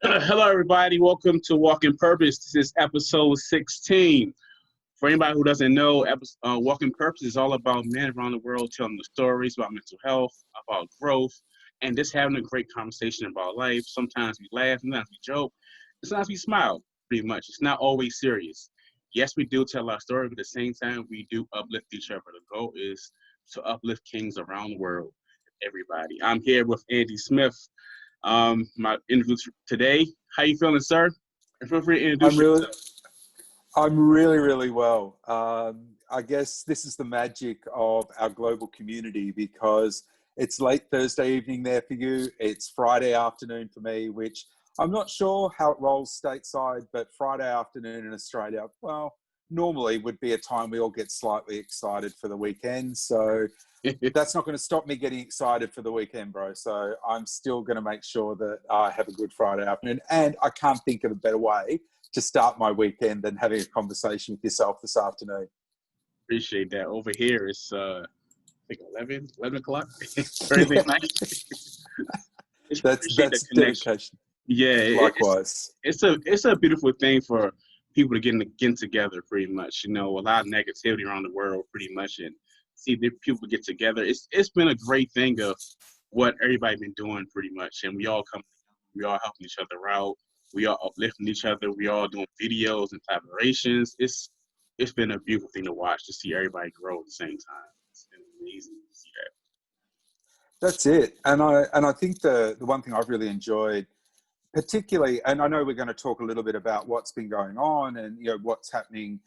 Hello, everybody. Welcome to Walk in Purpose. This is episode 16. For anybody who doesn't know, Walk in Purpose is all about men around the world telling the stories about mental health, about growth, and just having a great conversation about life. Sometimes we laugh, sometimes we joke, sometimes we smile, pretty much. It's not always serious. Yes, we do tell our story, but at the same time, we do uplift each other. The goal is to uplift kings around the world, everybody. I'm here with Andy Smith. My interview today. How you feeling, sir? And feel free to introduce I'm really, yourself. I'm really, really well. I guess this is the magic of our global community because it's late Thursday evening there for you. It's Friday afternoon for me, which I'm not sure how it rolls stateside, but Friday afternoon in Australia, well, normally would be a time we all get slightly excited for the weekend. So that's not going to stop me getting excited for the weekend, bro. So I'm still going to make sure that I have a good Friday afternoon. And I can't think of a better way to start my weekend than having a conversation with yourself this afternoon. Appreciate that. Over here, it's I think 11 o'clock Thursday night. Appreciate the That's connection. dedication. Yeah, Likewise. it's a beautiful thing for people to get together. Pretty much, a lot of negativity around the world, pretty much, and see the people get together. It's been a great thing of what everybody been doing, pretty much, and we all helping each other out. We all uplifting each other. We all doing videos and collaborations. It's been a beautiful thing to watch, to see everybody grow at the same time. It's been amazing to see that. That's it. And I think the one thing I've really enjoyed, particularly, and I know we're going to talk a little bit about what's been going on and what's happening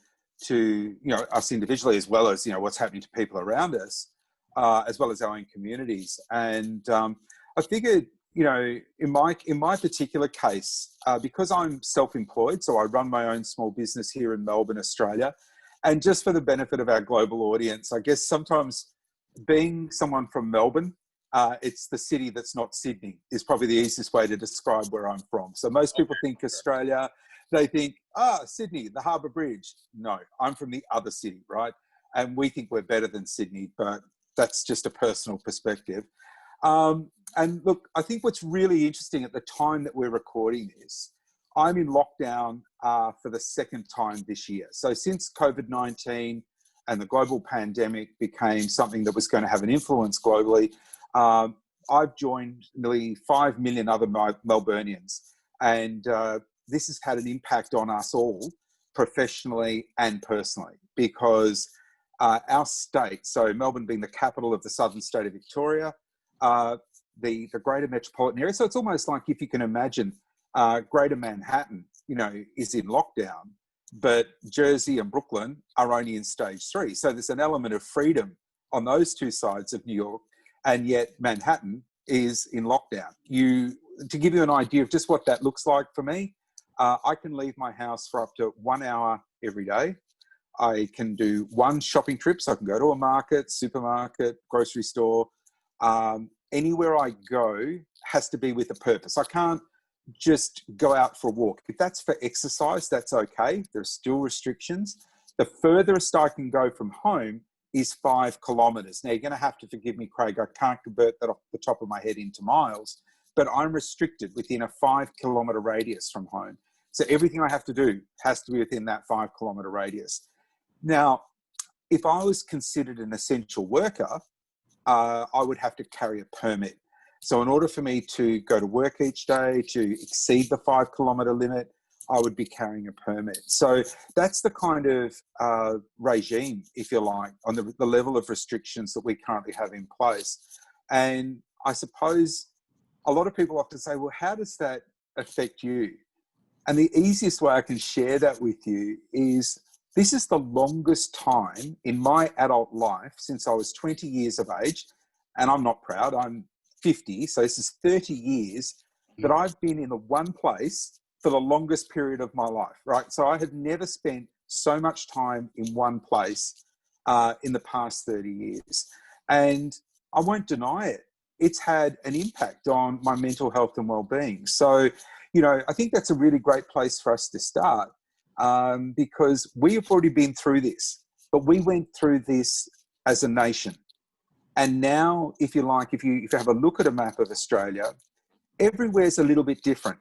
to us individually, as well as what's happening to people around us, as well as our own communities. And I figured, in my particular case, because I'm self-employed, so I run my own small business here in Melbourne, Australia, and just for the benefit of our global audience, I guess sometimes being someone from Melbourne, it's the city that's not Sydney is probably the easiest way to describe where I'm from. So most people think Australia, they think, Sydney, the Harbour Bridge. No, I'm from the other city, right? And we think we're better than Sydney, but that's just a personal perspective. And look, I think what's really interesting at the time that we're recording this, I'm in lockdown for the second time this year. So since COVID-19 and the global pandemic became something that was going to have an influence globally, I've joined nearly 5 million other Melburnians, and this has had an impact on us all, professionally and personally, because our state, so Melbourne being the capital of the southern state of Victoria, the greater metropolitan area, so it's almost like, if you can imagine, greater Manhattan, is in lockdown, but Jersey and Brooklyn are only in stage 3. So there's an element of freedom on those two sides of New York, and yet Manhattan is in lockdown. To give you an idea of just what that looks like for me, I can leave my house for up to 1 hour every day. I can do one shopping trip, so I can go to a market, supermarket, grocery store. Anywhere I go has to be with a purpose. I can't just go out for a walk. If that's for exercise, that's okay. There's still restrictions. The furthest I can go from home is 5 kilometers. Now, you're going to have to forgive me, Craig. I can't convert that off the top of my head into miles, but I'm restricted within a 5 kilometer radius from home. So everything I have to do has to be within that 5 kilometer radius. Now, if I was considered an essential worker, I would have to carry a permit. So in order for me to go to work each day, to exceed the 5 kilometer limit, I would be carrying a permit. So that's the kind of regime, if you like, on the level of restrictions that we currently have in place. And I suppose a lot of people often say, well, how does that affect you? And the easiest way I can share that with you is, this is the longest time in my adult life since I was 20 years of age, and I'm not proud, I'm 50, so this is 30 years that I've been in the one place for the longest period of my life, right? So I have never spent so much time in one place in the past 30 years. And I won't deny it. It's had an impact on my mental health and well-being. So, I think that's a really great place for us to start, because we have already been through this, but we went through this as a nation. And now, if you like, if you have a look at a map of Australia, everywhere's a little bit different.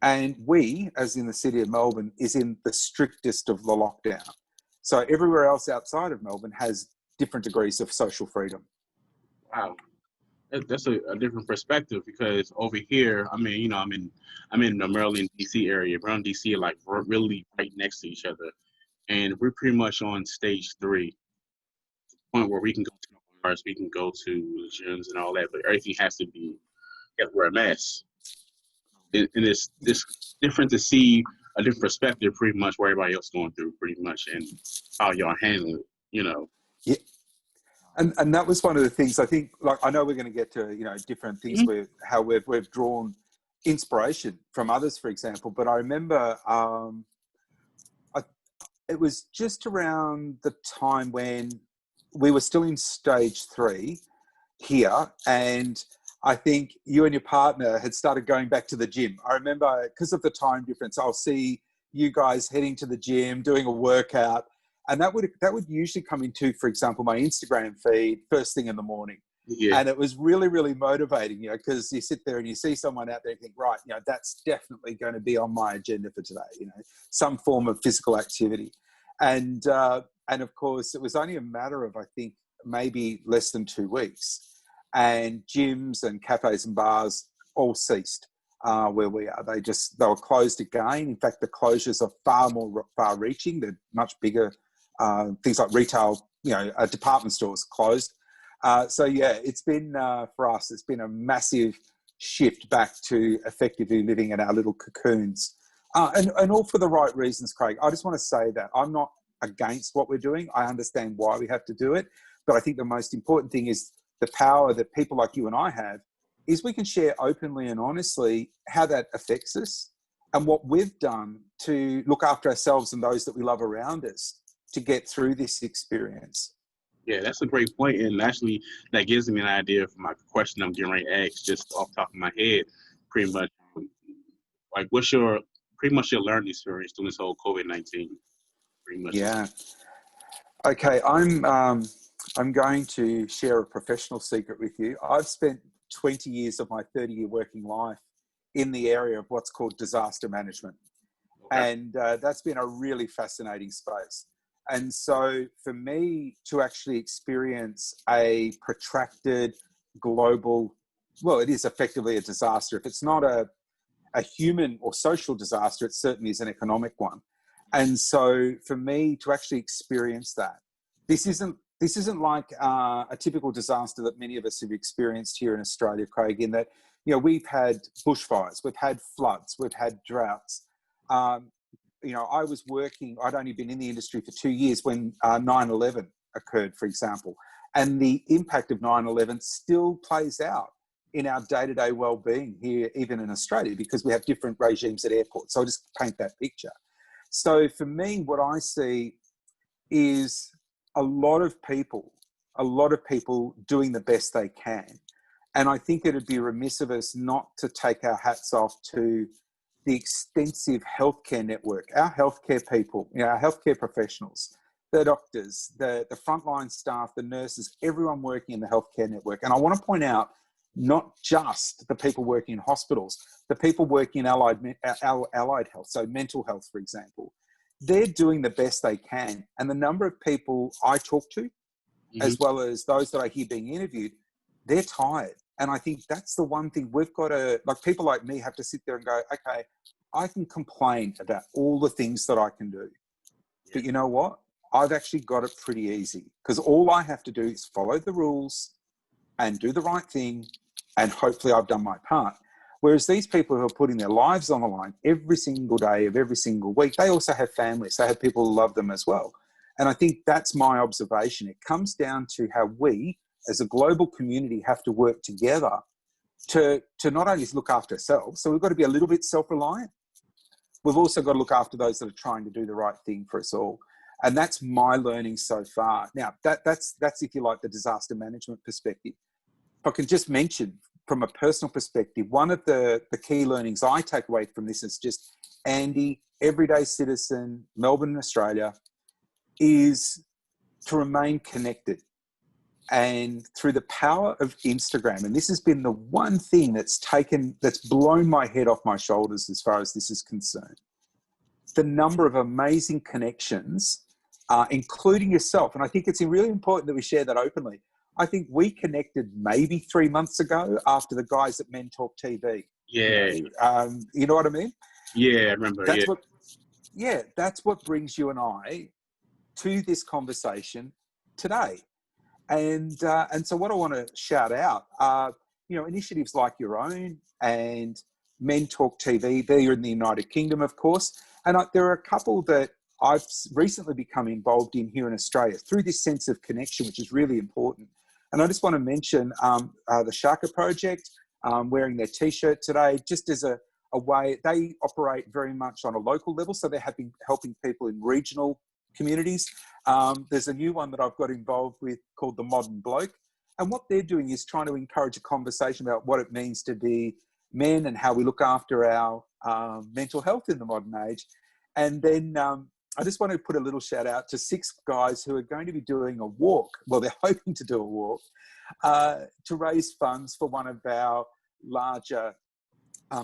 And we, as in the city of Melbourne, is in the strictest of the lockdown. So everywhere else outside of Melbourne has different degrees of social freedom. Wow. That's a different perspective because over here, I mean, you know, I'm in the Maryland, D.C. area. Maryland, D.C. are like really right next to each other, and we're pretty much on stage 3, point where we can go to the bars, we can go to the gyms and all that, but everything has to be, you have to wear a mask. And it's different to see a different perspective, pretty much what everybody else going through, pretty much, and how y'all handle it, you know. Yeah. And that was one of the things I think, like, I know we're going to get to, you know, different things where how we've drawn inspiration from others, for example. But I remember it was just around the time when we were still in stage 3 here. And I think you and your partner had started going back to the gym. I remember because of the time difference, I'll see you guys heading to the gym, doing a workout. And that would usually come into, for example, my Instagram feed first thing in the morning. Yeah. And it was really, really motivating, you know, because you sit there and you see someone out there and think, right, you know, that's definitely going to be on my agenda for today, you know, some form of physical activity. And of course, it was only a matter of, I think, maybe less than 2 weeks. And gyms and cafes and bars all ceased where we are. They were closed again. In fact, the closures are far reaching. They're much bigger. Things like retail, you know, department stores closed. So yeah, it's been for us, it's been a massive shift back to effectively living in our little cocoons, and all for the right reasons, Craig. I just want to say that I'm not against what we're doing. I understand why we have to do it, but I think the most important thing is the power that people like you and I have is we can share openly and honestly how that affects us and what we've done to look after ourselves and those that we love around us to get through this experience. Yeah, that's a great point, and actually that gives me an idea for my question I'm getting ready to ask just off the top of my head. Pretty much, like, what's your learning experience during this whole COVID-19? Pretty much. Yeah. Okay, I'm going to share a professional secret with you. I've spent 20 years of my 30-year working life in the area of what's called disaster management. Okay. And that's been a really fascinating space. And so for me to actually experience a protracted global, well, it is effectively a disaster. If it's not a human or social disaster, it certainly is an economic one. And so for me to actually experience that, this isn't like a typical disaster that many of us have experienced here in Australia, Craig, in that, you know, we've had bushfires, we've had floods, we've had droughts. You know, I'd only been in the industry for 2 years when 9/11 occurred, for example. And the impact of 9/11 still plays out in our day-to-day well-being here, even in Australia, because we have different regimes at airports. So I'll just paint that picture. So for me, what I see is a lot of people doing the best they can. And I think it'd be remiss of us not to take our hats off to the extensive healthcare network, our healthcare people, you know, our healthcare professionals, the doctors, the frontline staff, the nurses, everyone working in the healthcare network. And I want to point out, not just the people working in hospitals, the people working in allied health, so mental health, for example. They're doing the best they can. And the number of people I talk to, as well as those that I hear being interviewed, they're tired. And I think that's the one thing we've got to, like, people like me have to sit there and go, okay, I can complain about all the things that I can do. But you know what? I've actually got it pretty easy because all I have to do is follow the rules and do the right thing. And hopefully I've done my part. Whereas these people who are putting their lives on the line every single day of every single week, they also have families. They have people who love them as well. And I think that's my observation. It comes down to how we, as a global community, have to work together to not only look after ourselves, so we've got to be a little bit self-reliant. We've also got to look after those that are trying to do the right thing for us all. And that's my learning so far. Now, that's if you like, the disaster management perspective. If I can just mention from a personal perspective, one of the key learnings I take away from this is just, Andy, everyday citizen, Melbourne, Australia, is to remain connected. And through the power of Instagram, and this has been the one thing that's blown my head off my shoulders as far as this is concerned. The number of amazing connections, including yourself. And I think it's really important that we share that openly. I think we connected maybe 3 months ago after the guys at Men Talk TV. Yeah. You know what I mean? Yeah, I remember. That's what brings you and I to this conversation today. And so what I want to shout out are, initiatives like your own and Men Talk TV. They're in the United Kingdom, of course. And there are a couple that I've recently become involved in here in Australia through this sense of connection, which is really important. And I just want to mention the Shaka Project, wearing their T-shirt today, just as a way. They operate very much on a local level, so they're helping people in regional communities. There's a new one that I've got involved with called The Modern Bloke. And what they're doing is trying to encourage a conversation about what it means to be men and how we look after our mental health in the modern age. And then I just want to put a little shout out to 6 guys who are going to be doing a walk. Well, they're hoping to do a walk to raise funds for one of our larger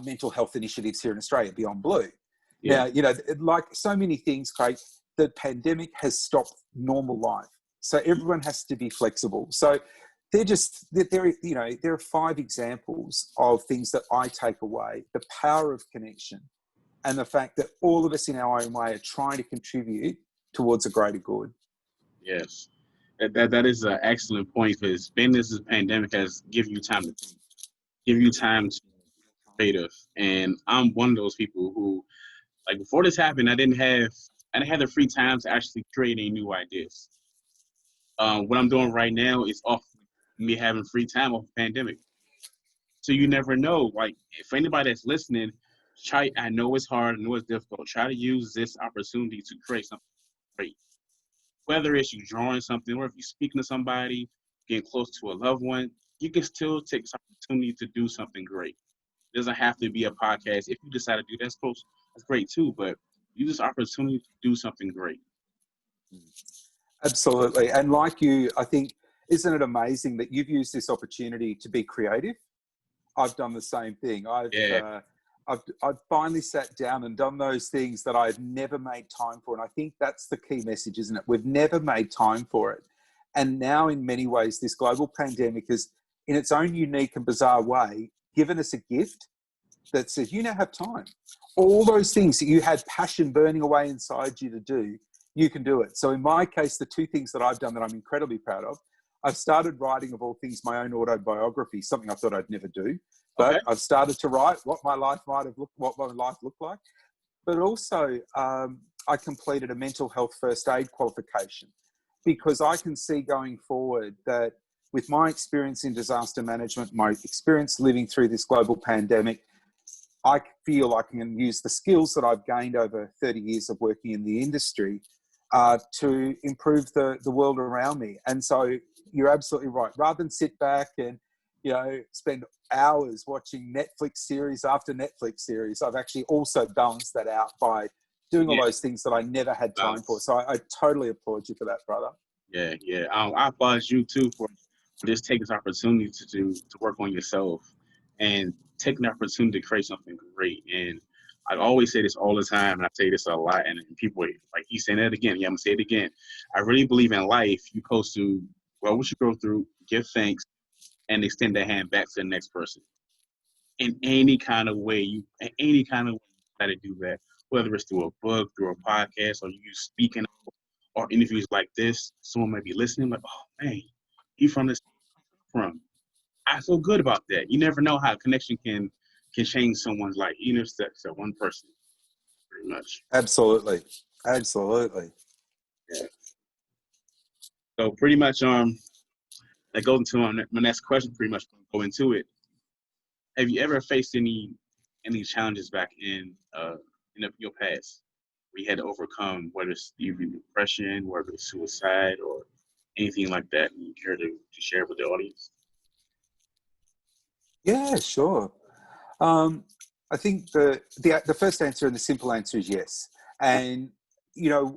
mental health initiatives here in Australia, Beyond Blue. Yeah. Now, like so many things, Craig, the pandemic has stopped normal life. So everyone has to be flexible. So there are 5 examples of things that I take away: the power of connection and the fact that all of us in our own way are trying to contribute towards a greater good. Yes, that is an excellent point, because being this pandemic has given you time to think, give you time to be creative. And I'm one of those people who, like, before this happened, I didn't have the free time to actually create any new ideas. What I'm doing right now is off me having free time off the pandemic. So you never know. Like, if anybody that's listening, I know it's hard, I know it's difficult. Try to use this opportunity to create something great. Whether it's you drawing something, or if you're speaking to somebody, getting close to a loved one, you can still take this opportunity to do something great. It doesn't have to be a podcast. If you decide to do that, that's great too. But use this opportunity to do something great. Absolutely. And like you, I think, isn't it amazing that you've used this opportunity to be creative? I've done the same thing. I've finally sat down and done those things that I've never made time for. And I think that's the key message, isn't it? We've never made time for it. And now, in many ways, this global pandemic has, in its own unique and bizarre way, given us a gift that says, you now have time. All those things that you had passion burning away inside you to do, you can do it. So in my case, the 2 things that I've done that I'm incredibly proud of, I've started writing, of all things, my own autobiography, something I thought I'd never do. But okay. I've started to write what my life looked like. But also, I completed a mental health first aid qualification, because I can see going forward that with my experience in disaster management, my experience living through this global pandemic, I feel I can use the skills that I've gained over 30 years of working in the industry to improve the world around me. And so you're absolutely right. Rather than sit back and spend hours watching Netflix series after Netflix series, I've actually also balanced that out by doing all those things that I never had time for. So I totally applaud you for that, brother. Yeah. I applaud you too for just taking this opportunity to work on yourself and taking the opportunity to create something great. And I always say this all the time, and I say this a lot, and people, like, he's saying it again. Yeah, I'm gonna say it again. I really believe in life, you're supposed to, what you go through, give thanks, and extend that hand back to the next person. In any kind of way, you got to do that. Whether it's through a book, through a podcast, or you speaking, or interviews like this, someone might be listening, like, oh man, he from this. I feel good about that. You never know how a connection can change someone's life, even if that's that one person. Pretty much. Absolutely. Yeah. So pretty much, that goes into my next question. Pretty much go into it. Have you ever faced any challenges back in your past where you had to overcome, whether it's even depression, whether it's suicide, or anything like that? You care to share with the audience? Yeah, sure. I think the first answer and the simple answer is yes. And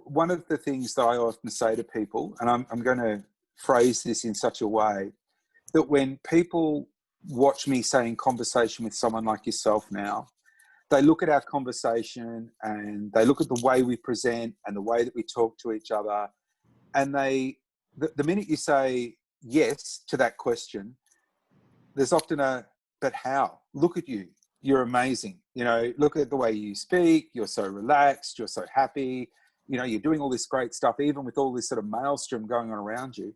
one of the things that I often say to people, and I'm going to phrase this in such a way that when people watch me, say, in conversation with someone like yourself now, they look at our conversation and they look at the way we present and the way that we talk to each other. And the minute you say yes to that question, there's often but how? Look at you. You're amazing. You know, look at the way you speak. You're so relaxed. You're so happy. You know, you're doing all this great stuff, even with all this sort of maelstrom going on around you.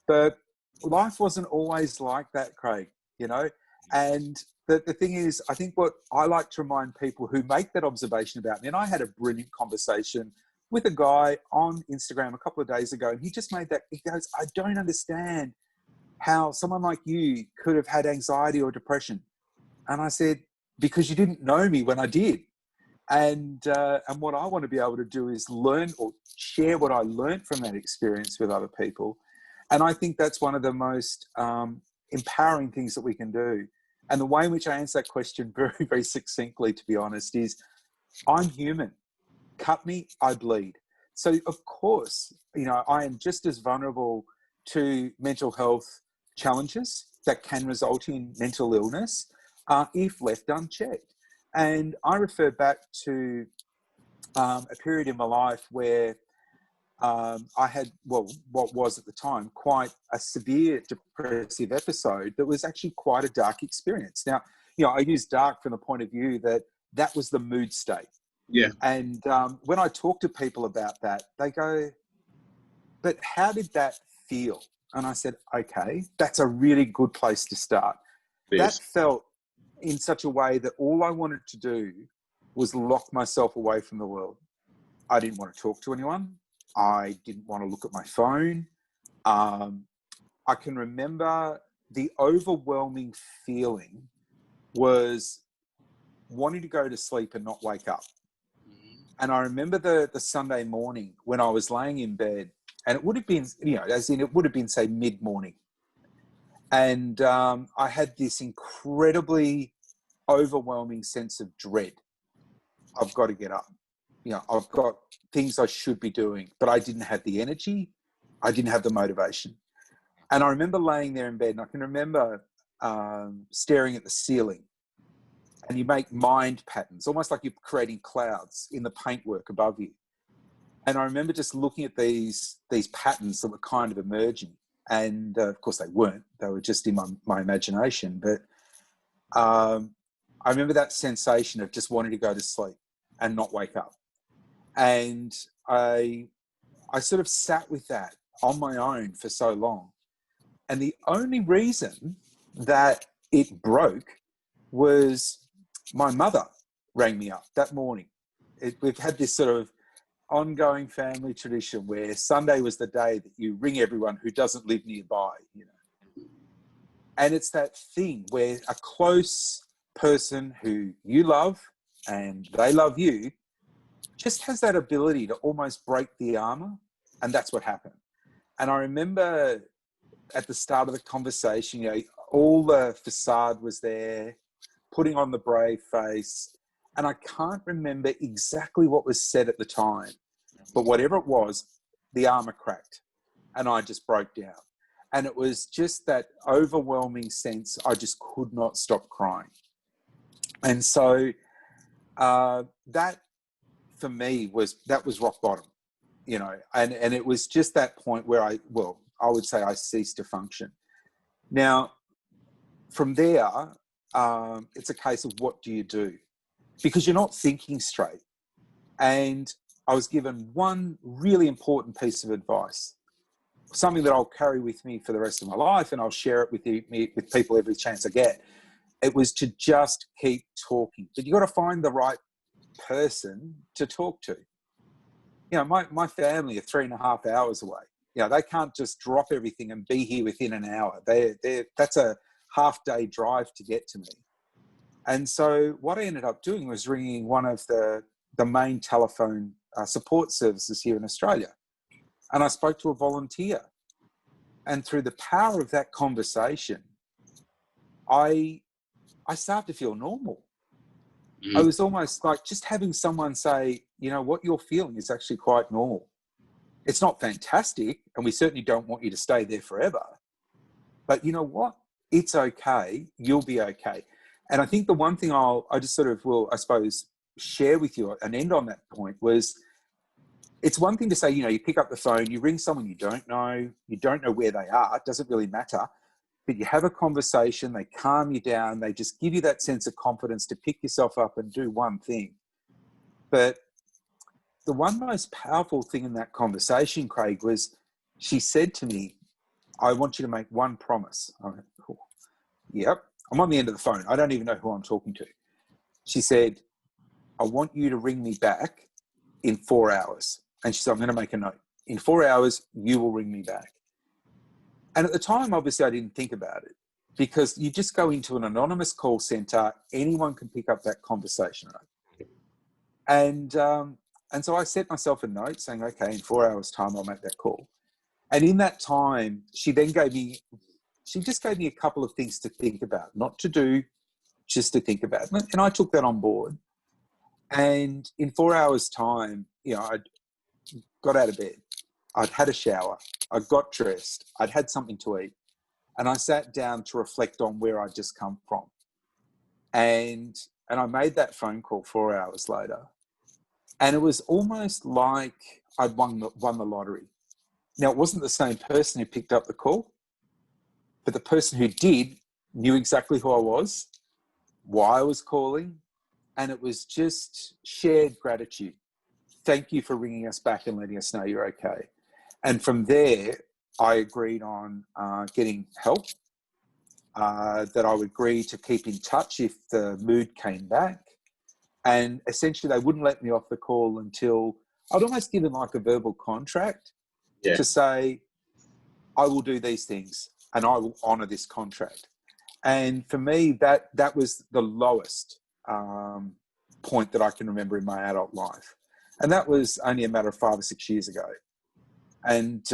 But life wasn't always like that, Craig, you know? And the thing is, I think what I like to remind people who make that observation about me, and I had a brilliant conversation with a guy on Instagram a couple of days ago, and he just made that, he goes, I don't understand how someone like you could have had anxiety or depression. And I said, because you didn't know me when I did. And what I want to be able to do is learn or share what I learned from that experience with other people. And I think that's one of the most empowering things that we can do. And the way in which I answer that question very, very succinctly, to be honest, is I'm human. Cut me, I bleed. So, of course, you know, I am just as vulnerable to mental health challenges that can result in mental illness if left unchecked. And I refer back to a period in my life where I had, well, what was at the time quite a severe depressive episode that was actually quite a dark experience. Now, you know, I use dark from the point of view that that was the mood state. Yeah. And when I talk to people about that, they go, but how did that feel? And I said, okay, that's a really good place to start. Yes. That felt in such a way that all I wanted to do was lock myself away from the world. I didn't want to talk to anyone. I didn't want to look at my phone. I can remember the overwhelming feeling was wanting to go to sleep and not wake up. And I remember the Sunday morning when I was laying in bed, and it would have been, you know, as in it would have been, say, mid-morning. And I had this incredibly overwhelming sense of dread. I've got to get up. You know, I've got things I should be doing, but I didn't have the energy. I didn't have the motivation. And I remember laying there in bed, and I can remember staring at the ceiling. And you make mind patterns, almost like you're creating clouds in the paintwork above you. And I remember just looking at these patterns that were kind of emerging. And of course they weren't, they were just in my imagination. But I remember that sensation of just wanting to go to sleep and not wake up. And I sort of sat with that on my own for so long. And the only reason that it broke was my mother rang me up that morning. We've had this sort of ongoing family tradition where Sunday was the day that you ring everyone who doesn't live nearby, you know. And it's that thing where a close person who you love and they love you just has that ability to almost break the armor. And that's what happened. And I remember at the start of the conversation, you know, all the facade was there, putting on the brave face. And I can't remember exactly what was said at the time, but whatever it was, the armor cracked and I just broke down. And it was just that overwhelming sense. I just could not stop crying. And so that for me was rock bottom, you know, and it was just that point where I would say I ceased to function. Now, from there, it's a case of what do you do? Because you're not thinking straight. And I was given one really important piece of advice, something that I'll carry with me for the rest of my life, and I'll share it with people every chance I get. It was to just keep talking. But you got to find the right person to talk to. You know, my family are 3.5 hours away. You know, they can't just drop everything and be here within an hour. That's a half-day drive to get to me. And so what I ended up doing was ringing one of the main telephone support services here in Australia. And I spoke to a volunteer. And through the power of that conversation, I started to feel normal. I was almost like just having someone say, you know, what you're feeling is actually quite normal. It's not fantastic, and we certainly don't want you to stay there forever. But you know what? It's okay. You'll be okay. And I think the one thing I just sort of will, I suppose, share with you and end on that point was, it's one thing to say, you pick up the phone, you ring someone you don't know where they are, it doesn't really matter, but you have a conversation, they calm you down, they just give you that sense of confidence to pick yourself up and do one thing. But the one most powerful thing in that conversation, Craig, was she said to me, I want you to make one promise. I went, oh, yep. I'm on the end of the phone. I don't even know who I'm talking to. She said, I want you to ring me back in 4 hours. And she said, I'm going to make a note. In 4 hours, you will ring me back. And at the time, obviously, I didn't think about it, because you just go into an anonymous call center. Anyone can pick up that conversation. And so I set myself a note saying, okay, in 4 hours' time, I'll make that call. And in that time, she just gave me a couple of things to think about, not to do, just to think about. And I took that on board. And in 4 hours' time, I got out of bed. I'd had a shower. I got dressed. I'd had something to eat. And I sat down to reflect on where I'd just come from. And I made that phone call 4 hours later. And it was almost like I'd won the lottery. Now, it wasn't the same person who picked up the call, but the person who did knew exactly who I was, why I was calling, and it was just shared gratitude. Thank you for ringing us back and letting us know you're okay. And from there, I agreed on getting help, that I would agree to keep in touch if the mood came back. And essentially, they wouldn't let me off the call until I'd almost given like a verbal contract to say, I will do these things and I will honour this contract. And for me, that was the lowest point that I can remember in my adult life. And that was only a matter of 5 or 6 years ago. And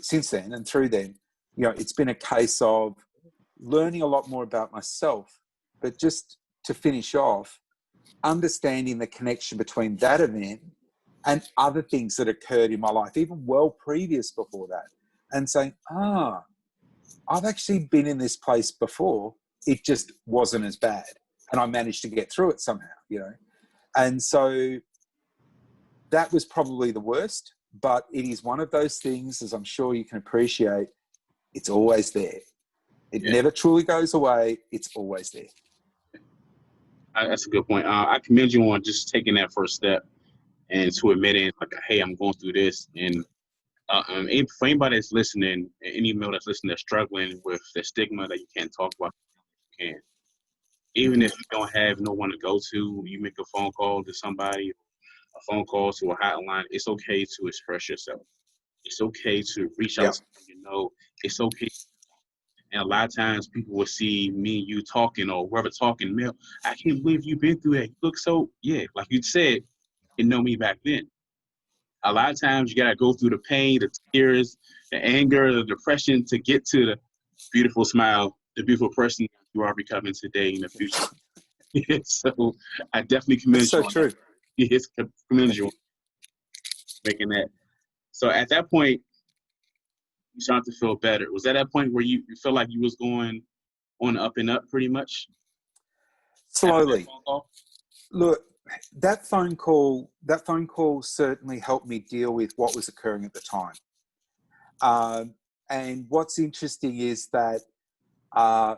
since then, it's been a case of learning a lot more about myself, but just to finish off, understanding the connection between that event and other things that occurred in my life, even well previous before that, and saying, I've actually been in this place before. It just wasn't as bad. And I managed to get through it somehow, And so that was probably the worst, but it is one of those things, as I'm sure you can appreciate, it's always there. It never truly goes away. It's always there. That's a good point. I commend you on just taking that first step and to admitting, like, hey, I'm going through this. And for anybody that's listening, any male that's listening that's struggling with the stigma that you can't talk about, you can. Even if you don't have no one to go to, you make a phone call to somebody, a phone call to a hotline, it's okay to express yourself. It's okay to reach out to someone it's okay. And a lot of times people will see me and you talking, or whoever talking, Mel, I can't believe you've been through that. You look so, like you said, you know me back then. A lot of times you got to go through the pain, the tears, the anger, the depression to get to the beautiful smile, the beautiful person you are becoming today in the future. So I definitely commend you. So true. Yes, commend you on making that. So at that point, you started to feel better. Was that point where you felt like you was going on up and up pretty much? Slowly. Look, that phone call certainly helped me deal with what was occurring at the time. And what's interesting is that, I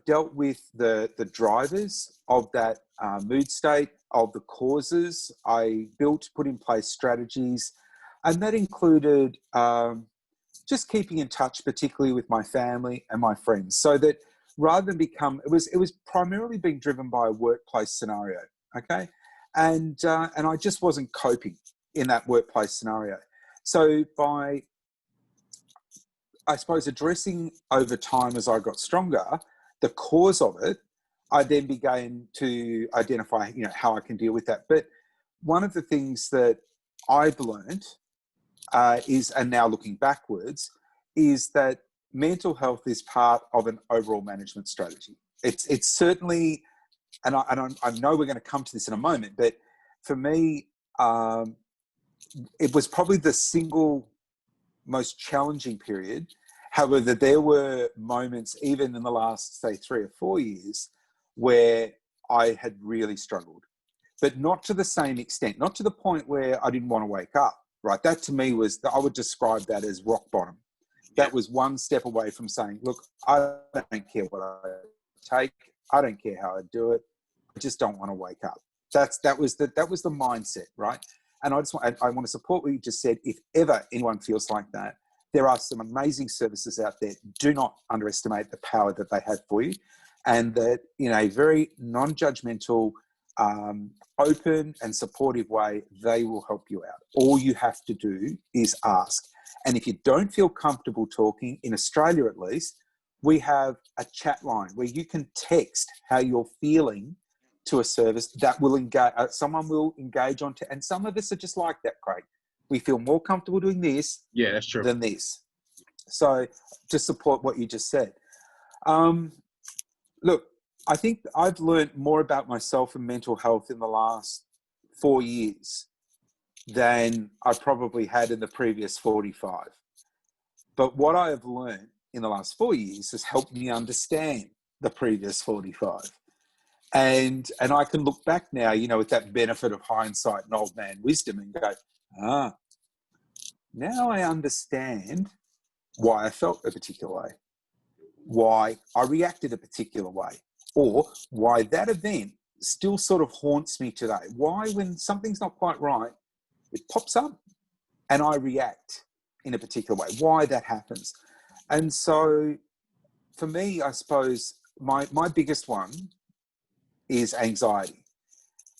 dealt with the drivers of that mood state, of the causes. I put in place strategies, and that included just keeping in touch, particularly with my family and my friends, so that rather than it was primarily being driven by a workplace scenario. Okay. And I just wasn't coping in that workplace scenario. So by, I suppose, addressing over time as I got stronger, the cause of it, I then began to identify, how I can deal with that. But one of the things that I've learned and now looking backwards, is that mental health is part of an overall management strategy. It's certainly, and I know we're going to come to this in a moment, but for me, it was probably the single most challenging period. However, there were moments, even in the last, say, 3 or 4 years, where I had really struggled, but not to the same extent, not to the point where I didn't want to wake up, right? That to me was, I would describe that as rock bottom. That was one step away from saying, look, I don't care what I take. I don't care how I do it. I just don't want to wake up. That was the mindset, right? And I want to support what you just said. If ever anyone feels like that, there are some amazing services out there. Do not underestimate the power that they have for you, and that in a very non-judgmental, open and supportive way, they will help you out. All you have to do is ask. And if you don't feel comfortable talking, in Australia at least, we have a chat line where you can text how you're feeling to a service that will engage, someone will engage on, and some of us are just like that, Craig. We feel more comfortable doing this that's true. than this. So to support what you just said. Look, I think I've learned more about myself and mental health in the last 4 years than I probably had in the previous 45. But what I have learned in the last 4 years has helped me understand the previous 45. And I can look back now, with that benefit of hindsight and old man wisdom, and go, now I understand why I felt a particular way, why I reacted a particular way, or why that event still sort of haunts me today. Why, when something's not quite right, it pops up and I react in a particular way, why that happens. And so for me, I suppose my biggest one is anxiety.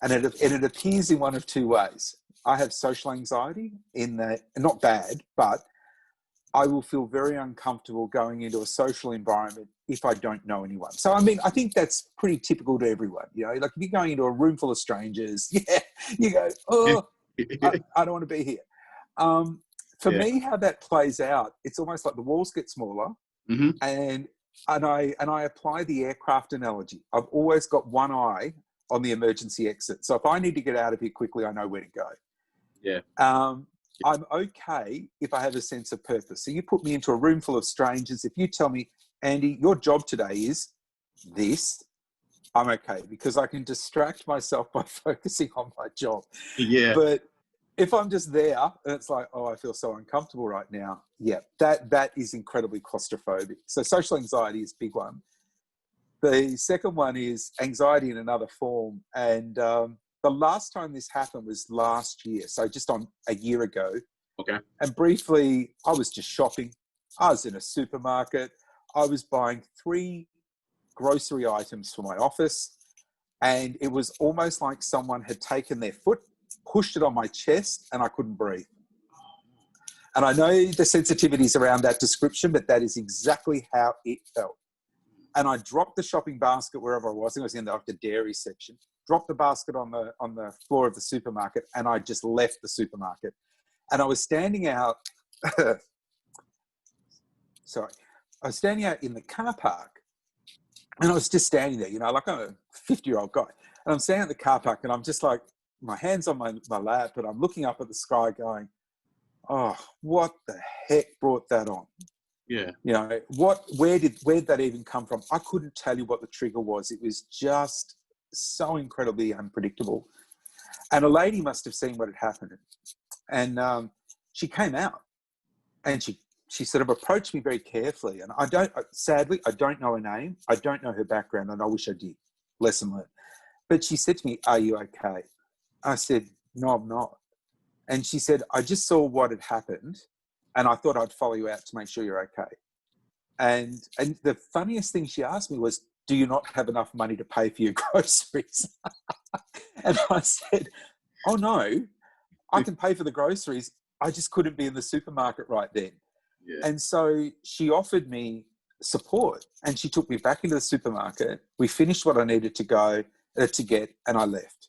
And it appears in one of two ways. I have social anxiety in that, not bad, but I will feel very uncomfortable going into a social environment if I don't know anyone. So, I mean, I think that's pretty typical to everyone. Like if you're going into a room full of strangers, you go, I don't want to be here. For me, how that plays out, it's almost like the walls get smaller, and I apply the aircraft analogy. I've always got one eye on the emergency exit. So if I need to get out of here quickly, I know where to go. I'm okay if I have a sense of purpose. So you put me into a room full of strangers. If you tell me, Andy, your job today is this, I'm okay, because I can distract myself by focusing on my job. But if I'm just there and it's like, I feel so uncomfortable right now. That is incredibly claustrophobic. So social anxiety is a big one. The second one is anxiety in another form. And the last time this happened was last year. So just on a year ago. Okay. And briefly, I was just shopping. I was in a supermarket. I was buying 3 grocery items for my office. And it was almost like someone had taken their foot, pushed it on my chest, and I couldn't breathe. And I know the sensitivities around that description, but that is exactly how it felt. And I dropped the shopping basket wherever I was. I was in the dairy section. Dropped the basket on the floor of the supermarket, and I just left the supermarket. And I was standing out. Sorry, I was standing out in the car park, and I was just standing there, like I'm a 50-year-old guy. And I'm standing at the car park, and I'm just like, my hands on my lap, and I'm looking up at the sky, going, "Oh, what the heck brought that on?" Where did that even come from? I couldn't tell you what the trigger was. It was just so incredibly unpredictable. And a lady must have seen what had happened. And she came out and she sort of approached me very carefully. And sadly, I don't know her name. I don't know her background, and I wish I did. Lesson learned. But she said to me, "Are you okay?" I said, "No, I'm not." And she said, "I just saw what had happened, and I thought I'd follow you out to make sure you're okay." And the funniest thing she asked me was, "Do you not have enough money to pay for your groceries?" And I said, "Oh no, I can pay for the groceries. I just couldn't be in the supermarket right then." And so she offered me support, and she took me back into the supermarket. We finished what I needed to get, and I left.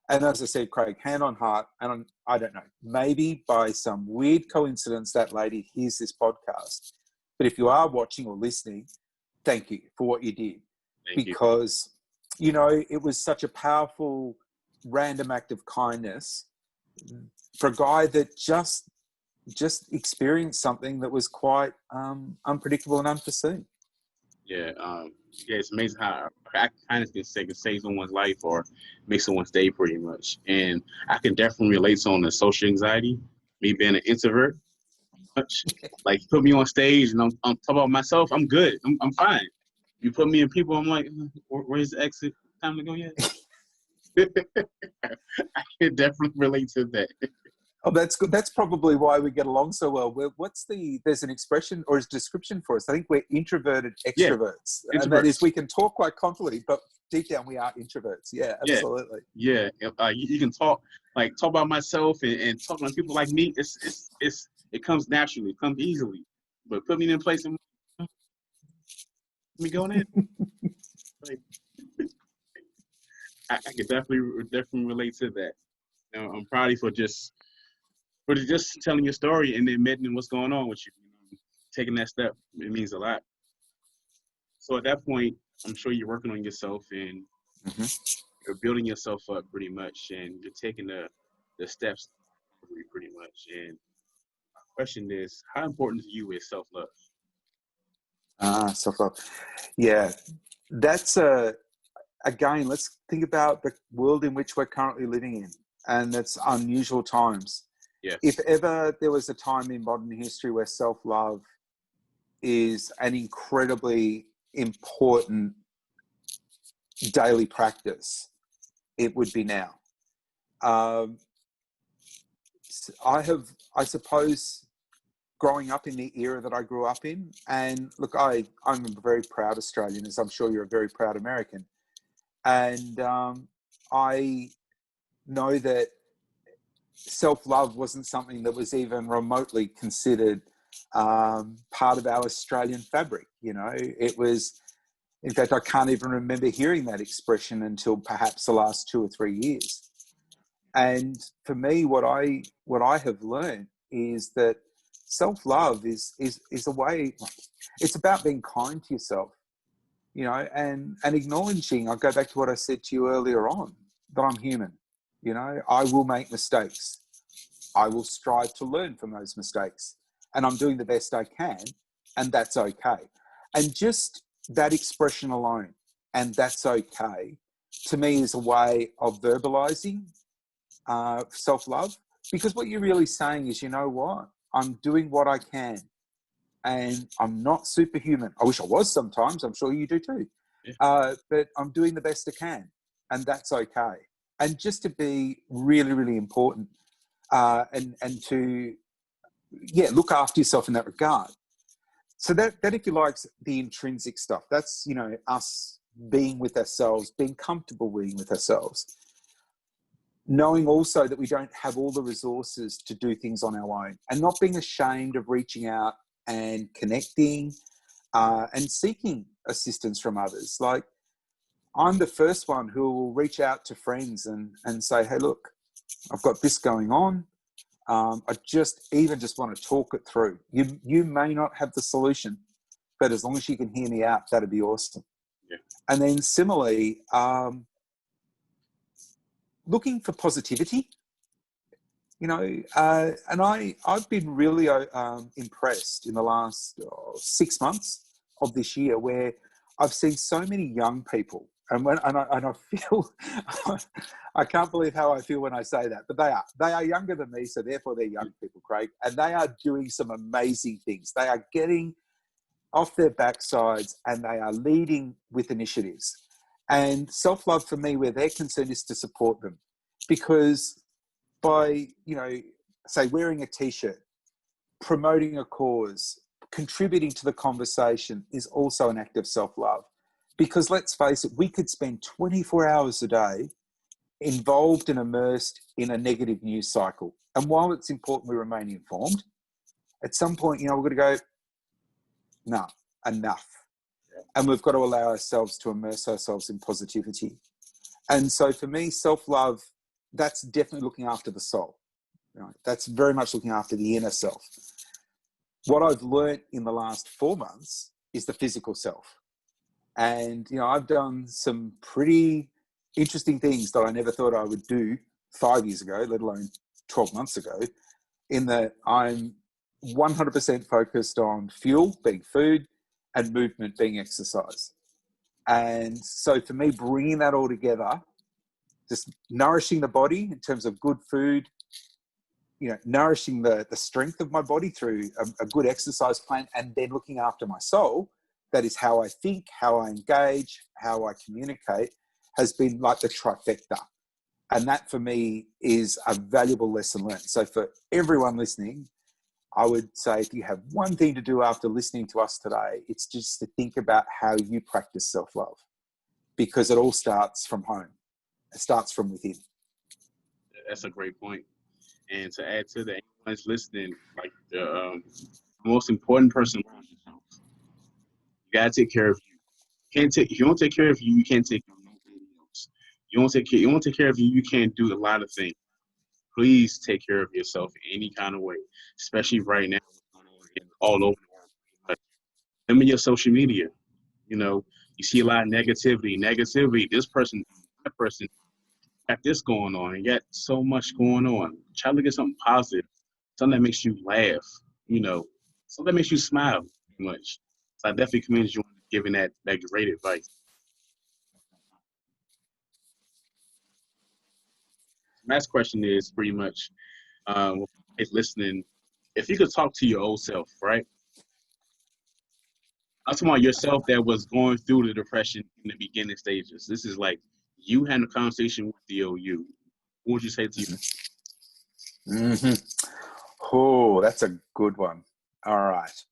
And as I said, Craig, hand on heart, and I don't know, maybe by some weird coincidence, that lady hears this podcast. But if you are watching or listening, thank you for what you did. Because, it was such a powerful, random act of kindness for a guy that just experienced something that was quite unpredictable and unforeseen. Yeah, yeah, it's amazing how kindness can save someone's life or make someone's day pretty much. And I can definitely relate on the social anxiety, me being an introvert. Much. Like you put me on stage and I'm talking about myself, I'm good. I'm fine. You put me in people, I'm like, where's the exit? Time to go yet? I can definitely relate to that. Oh, that's good. That's probably why we get along so well. There's an expression or a description for us. I think we're introverted Yeah, extroverts. And that introverts. is, we can talk quite confidently, but deep down we are introverts. Yeah, Yeah, absolutely. yeah. You can talk about myself and talk to people like me. It comes naturally, it comes easily. But put me in a place and let me go in. Like, I can definitely relate to that. You know, I'm proud of you for just telling your story and admitting what's going on with you. Taking that step, it means a lot. So at that point, I'm sure you're working on yourself and you're building yourself up pretty much, and you're taking the steps pretty much. And my question is, how important to you is self-love? Self-love. Yeah, that's again, let's think about the world in which we're currently living in, and that's unusual times. Yes. If ever there was a time in modern history where self-love is an incredibly important daily practice, it would be now. I suppose, growing up in the era that I grew up in, and look, I'm a very proud Australian, as I'm sure you're a very proud American. And I know that self-love wasn't something that was even remotely considered part of our Australian fabric. You know, it was, in fact, I can't even remember hearing that expression until perhaps the last 2 or 3 years. And for me, what I have learned is that self-love is a way, it's about being kind to yourself, you know, and acknowledging, I'll go back to what I said to you earlier on, that I'm human. You know, I will make mistakes. I will strive to learn from those mistakes, and I'm doing the best I can, and that's okay. And just that expression alone, and that's okay, to me is a way of verbalizing self-love, because what you're really saying is, you know what, I'm doing what I can, and I'm not superhuman. I wish I was sometimes. I'm sure you do too. Yeah. But I'm doing the best I can, and that's okay. And just to be really, really important, and to look after yourself in that regard. So that if you like, the intrinsic stuff, that's, you know, us being with ourselves, being comfortable being with ourselves. Knowing also that we don't have all the resources to do things on our own, and not being ashamed of reaching out and connecting and seeking assistance from others. Like, I'm the first one who will reach out to friends and say, hey, look, I've got this going on. I just want to talk it through. You may not have the solution, but as long as you can hear me out, that'd be awesome. Yeah. And then similarly, looking for positivity, you know, and I've been really impressed in the last 6 months of this year, where I've seen so many young people, and I feel, I can't believe how I feel when I say that, but they are younger than me, so therefore they're young people, Craig, and they are doing some amazing things. They are getting off their backsides and they are leading with initiatives. And self-love for me, where they're concerned, is to support them, because by, you know, say wearing a t-shirt, promoting a cause, contributing to the conversation is also an act of self-love. Because let's face it, we could spend 24 hours a day involved and immersed in a negative news cycle. And while it's important we remain informed, at some point, you know, we've got to go, no, enough. And we've got to allow ourselves to immerse ourselves in positivity. And so for me, self-love, that's definitely looking after the soul. You know, that's very much looking after the inner self. What I've learned in the last 4 months is the physical self. And, you know, I've done some pretty interesting things that I never thought I would do 5 years ago, let alone 12 months ago, in that I'm 100% focused on fuel being food and movement being exercise. And so for me, bringing that all together, just nourishing the body in terms of good food, nourishing the strength of my body through a good exercise plan, and then looking after my soul, that is how I think, how I engage, how I communicate, has been like the trifecta. And that for me is a valuable lesson learned. So for everyone listening, I would say if you have one thing to do after listening to us today, it's just to think about how you practice self-love, because it all starts from home. It starts from within. That's a great point. And to add to that, anyone that's listening, like the most important person around yourself. You gotta take care of you. If you don't take care of you, you can't take care of nobody else. You won't take care of you, you can't do a lot of things. Please take care of yourself in any kind of way, especially right now, all over the world. But limit your social media. You see a lot of negativity. This person, that person got this going on, and got so much going on. Try to look at something positive, something that makes you laugh. Something that makes you smile. Pretty much. So I definitely commend you on giving that great advice. Last question is pretty much, if listening, if you could talk to your old self, right? I'm talking about yourself that was going through the depression in the beginning stages. This is like you had a conversation with the OU. What would you say to you? Mm-hmm. Oh, that's a good one. All right.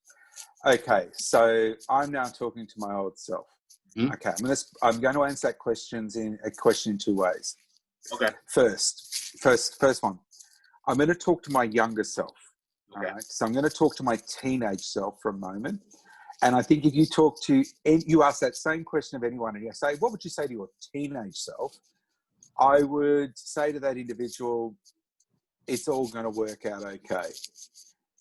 Okay, so I'm now talking to my old self. Mm-hmm. Okay, I'm going to answer that question in two ways. Okay. First one. I'm going to talk to my younger self. Okay. All right. So I'm going to talk to my teenage self for a moment. And I think if you ask that same question of anyone and you say, what would you say to your teenage self? I would say to that individual, it's all going to work out okay.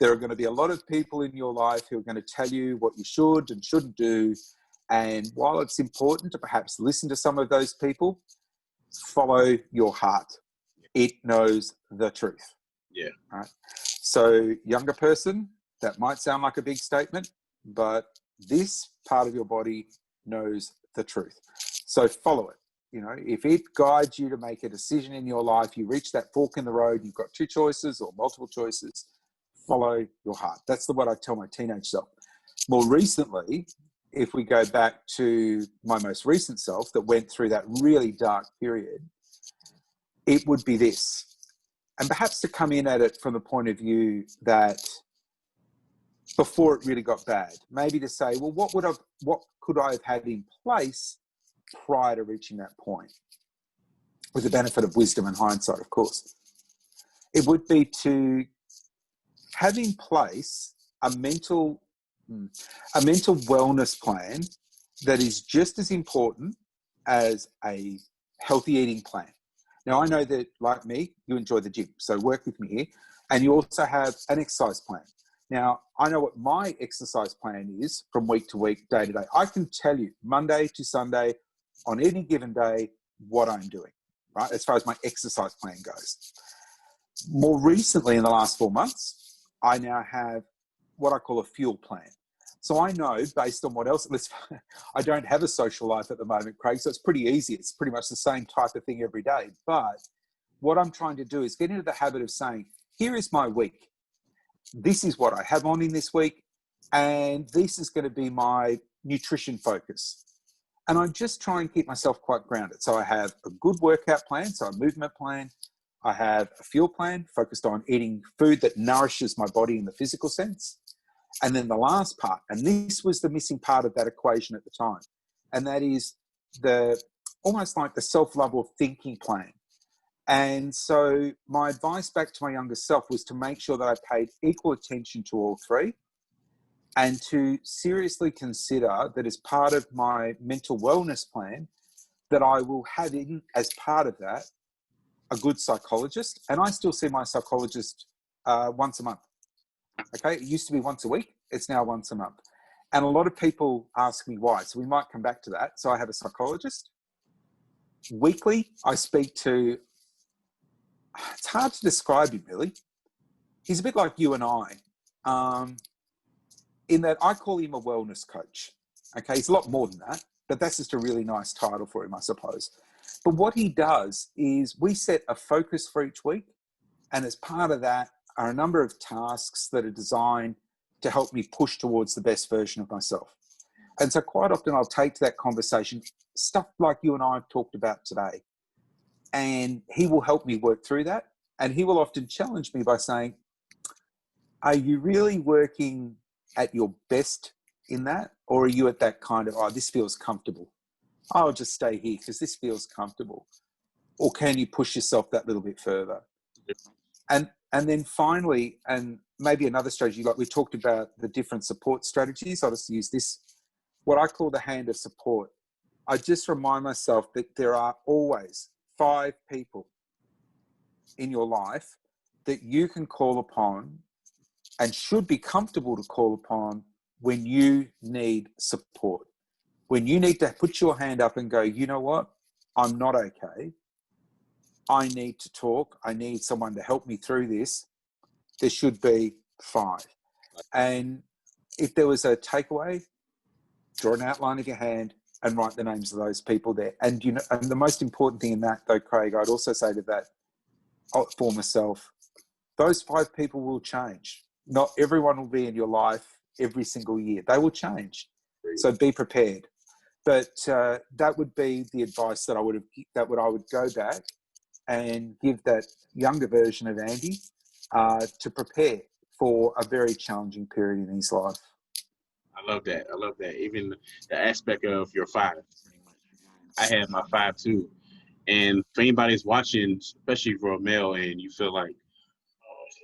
There are going to be a lot of people in your life who are going to tell you what you should and shouldn't do. And while it's important to perhaps listen to some of those people, follow your heart. It knows the truth. Yeah. Right. So younger person, that might sound like a big statement, but this part of your body knows the truth. So follow it. If it guides you to make a decision in your life, you reach that fork in the road, you've got two choices or multiple choices, follow your heart. That's what I tell my teenage self. More recently, if we go back to my most recent self that went through that really dark period, it would be this. And perhaps to come in at it from the point of view that before it really got bad, maybe to say, well, what could I have had in place prior to reaching that point? With the benefit of wisdom and hindsight, of course. It would be to have in place a mental wellness plan that is just as important as a healthy eating plan. Now, I know that, like me, you enjoy the gym, so work with me here. And you also have an exercise plan. Now, I know what my exercise plan is from week to week, day to day. I can tell you Monday to Sunday on any given day what I'm doing, right, as far as my exercise plan goes. More recently, in the last 4 months, I now have what I call a fuel plan. So I know, based on what else, I don't have a social life at the moment, Craig, so it's pretty easy. It's pretty much the same type of thing every day. But what I'm trying to do is get into the habit of saying, here is my week. This is what I have on in this week, and this is going to be my nutrition focus. And I just try and keep myself quite grounded. So I have a good workout plan, so a movement plan. I have a fuel plan focused on eating food that nourishes my body in the physical sense. And then the last part, and this was the missing part of that equation at the time, and that is almost like the self-love or thinking plan. And so my advice back to my younger self was to make sure that I paid equal attention to all three, and to seriously consider that as part of my mental wellness plan, that I will have in, as part of that, a good psychologist. And I still see my psychologist once a month. Okay, it used to be once a week. It's now once a month. And a lot of people ask me why. So we might come back to that. So I have a psychologist. Weekly, I speak to, it's hard to describe him, really. He's a bit like you and I, in that I call him a wellness coach. Okay, he's a lot more than that, but that's just a really nice title for him, I suppose. But what he does is we set a focus for each week, and as part of that are a number of tasks that are designed to help me push towards the best version of myself. And so quite often I'll take to that conversation stuff like you and I have talked about today, and he will help me work through that. And he will often challenge me by saying, are you really working at your best in that? Or are you at that kind of, oh, this feels comfortable, I'll just stay here because this feels comfortable? Or can you push yourself that little bit further? And then finally, and maybe another strategy, like we talked about the different support strategies, I'll just use this, what I call the hand of support. I just remind myself that there are always 5 people in your life that you can call upon and should be comfortable to call upon when you need support. When you need to put your hand up and go, you know what, I'm not okay. I need to talk. I need someone to help me through this. There should be 5. And if there was a takeaway, draw an outline of your hand and write the names of those people there. And you know, and the most important thing in that, though, Craig, I'd also say to that for myself, those 5 people will change. Not everyone will be in your life every single year. They will change. So be prepared. But that would be the advice that I would go back and give that younger version of Andy to prepare for a very challenging period in his life. I love that. I love that. Even the aspect of your 5. I have my 5 too. And for anybody that's watching, especially for a male, and you feel like,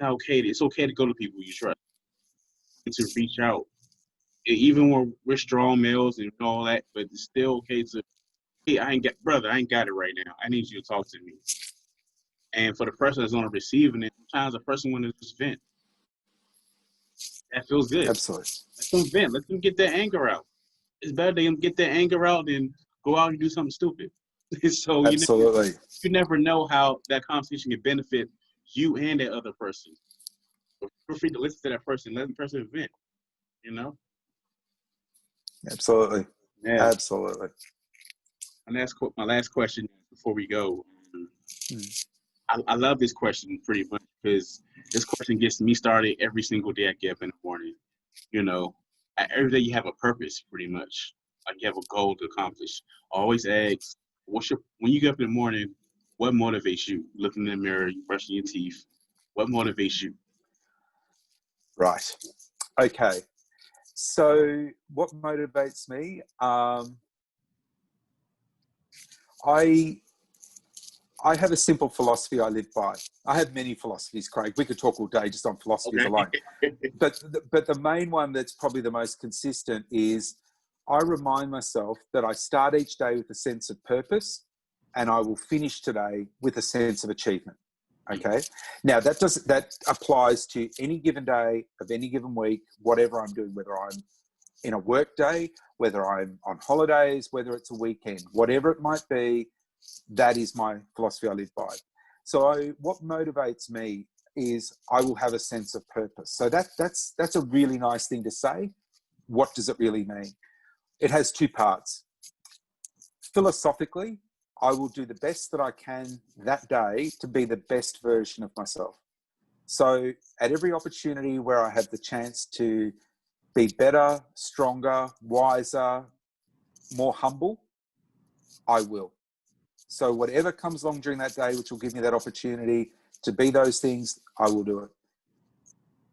oh, it's okay to go to people you trust, to reach out. Even when we're strong males and all that, but it's still okay to, hey, I ain't got it right now. I need you to talk to me. And for the person that's on the receiving it, sometimes the person wants to just vent. That feels good. Absolutely. Let them vent. Let them get their anger out. It's better they get their anger out than go out and do something stupid. So absolutely. You never know how that conversation can benefit you and that other person. So feel free to listen to that person. Let the person vent. You know. Absolutely. Yeah. Absolutely. And that's my last question before we go. I love this question pretty much because this question gets me started every single day I get up in the morning. You know, every day you have a purpose pretty much. Like you have a goal to accomplish. Always ask, when you get up in the morning, what motivates you? Looking in the mirror, you brushing your teeth. What motivates you? Right. Okay. So what motivates me? I have a simple philosophy I live by. I have many philosophies, Craig. We could talk all day just on philosophies alone. But the main one that's probably the most consistent is I remind myself that I start each day with a sense of purpose and I will finish today with a sense of achievement. Okay. Now that applies to any given day of any given week, whatever I'm doing, whether I'm in a work day, whether I'm on holidays, whether it's a weekend, whatever it might be, that is my philosophy I live by. So what motivates me is I will have a sense of purpose. So that's a really nice thing to say. What does it really mean? It has 2 parts. Philosophically, I will do the best that I can that day to be the best version of myself. So at every opportunity where I have the chance to be better, stronger, wiser, more humble, I will. So whatever comes along during that day, which will give me that opportunity to be those things, I will do it.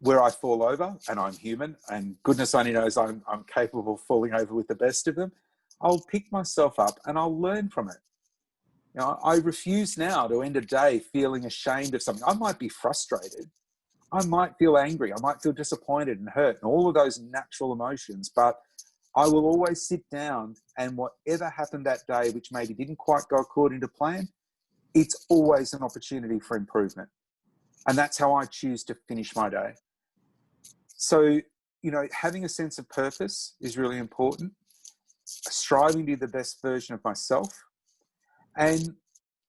Where I fall over, and I'm human, and goodness only knows I'm capable of falling over with the best of them, I'll pick myself up and I'll learn from it. You know, I refuse now to end a day feeling ashamed of something. I might be frustrated. I might feel angry. I might feel disappointed and hurt and all of those natural emotions, but I will always sit down and whatever happened that day, which maybe didn't quite go according to plan, it's always an opportunity for improvement. And that's how I choose to finish my day. So, you know, having a sense of purpose is really important. Striving to be the best version of myself. And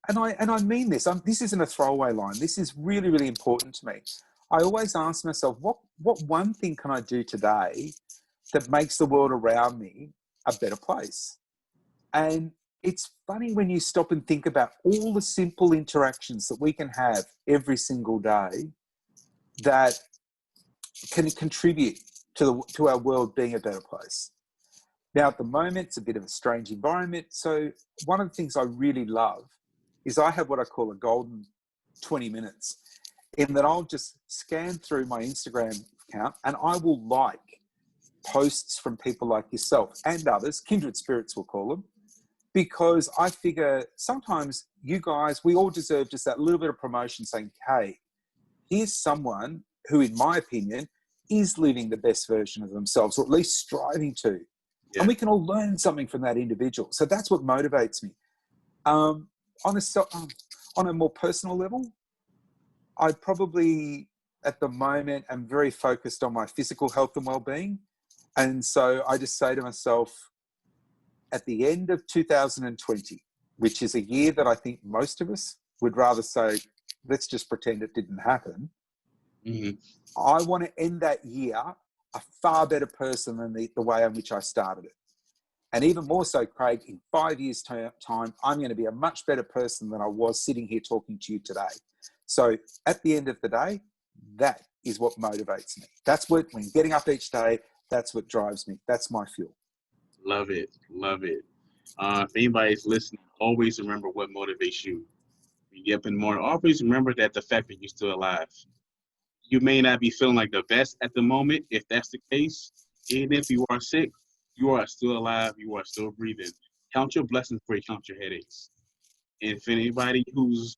and I mean this. This isn't a throwaway line. This is really, really important to me. I always ask myself, what one thing can I do today that makes the world around me a better place? And it's funny when you stop and think about all the simple interactions that we can have every single day that can contribute to our world being a better place. Now, at the moment, it's a bit of a strange environment. So one of the things I really love is I have what I call a golden 20 minutes, in that I'll just scan through my Instagram account and I will like posts from people like yourself and others, kindred spirits we'll call them, because I figure sometimes you guys, we all deserve just that little bit of promotion saying, hey, here's someone who, in my opinion, is living the best version of themselves, or at least striving to. Yeah. And we can all learn something from that individual. So that's what motivates me. On a more personal level, I probably, at the moment, am very focused on my physical health and well-being. And so I just say to myself, at the end of 2020, which is a year that I think most of us would rather say, let's just pretend it didn't happen. Mm-hmm. I want to end that year a far better person than the way in which I started it. And even more so, Craig, in 5 years' time, I'm going to be a much better person than I was sitting here talking to you today. So at the end of the day, that is what motivates me. That's what, when getting up each day, that's what drives me. That's my fuel. Love it. Love it. If anybody's listening, always remember what motivates you. When you get up in the morning, always remember that the fact that you're still alive. You may not be feeling like the best at the moment. If that's the case, even if you are sick, you are still alive. You are still breathing. Count your blessings before you count your headaches. And if anybody who's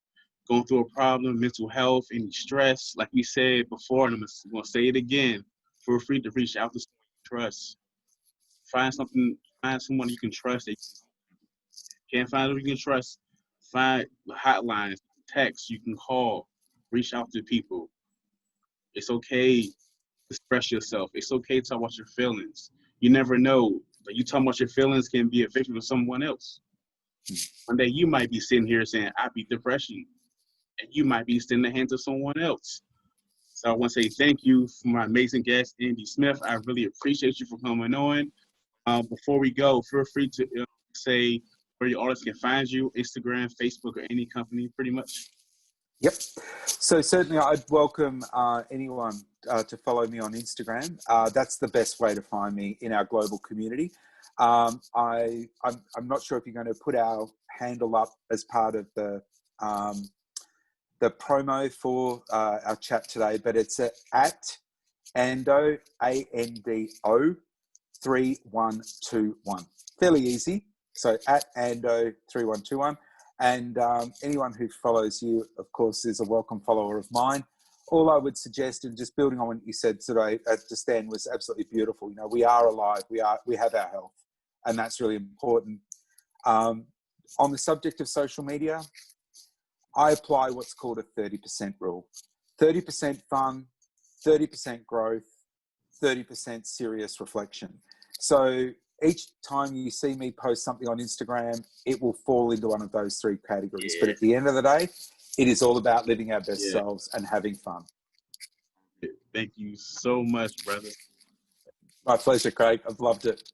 going through a problem, mental health, any stress, like we said before, and I'm going to say it again, feel free to reach out to someone you trust. Find someone you can trust. That you can't find someone you can trust. Find hotlines, texts you can call. Reach out to people. It's okay to express yourself. It's okay to talk about your feelings. You never know. Like, you talking about your feelings can be a victim of someone else. One day you might be sitting here saying, I beat depression. And you might be sitting in the hands of someone else. So I want to say thank you for my amazing guest, Andy Smith. I really appreciate you for coming on. Before we go, feel free to say where your audience can find you, Instagram, Facebook, or any company, pretty much. Yep. So certainly I'd welcome anyone to follow me on Instagram. That's the best way to find me in our global community. I'm not sure if you're going to put our handle up as part of the promo for our chat today, but it's at Ando, ANDO 3121. Fairly easy. So at Ando 3121. And anyone who follows you, of course, is a welcome follower of mine. All I would suggest, and just building on what you said today, just then, was absolutely beautiful. You know, we are alive. We have our health, and that's really important. On the subject of social media, I apply what's called a 30% rule. 30% fun, 30% growth, 30% serious reflection. So each time you see me post something on Instagram, it will fall into one of those three categories. Yeah. But at the end of the day, it is all about living our best selves and having fun. Thank you so much, brother. My pleasure, Craig. I've loved it.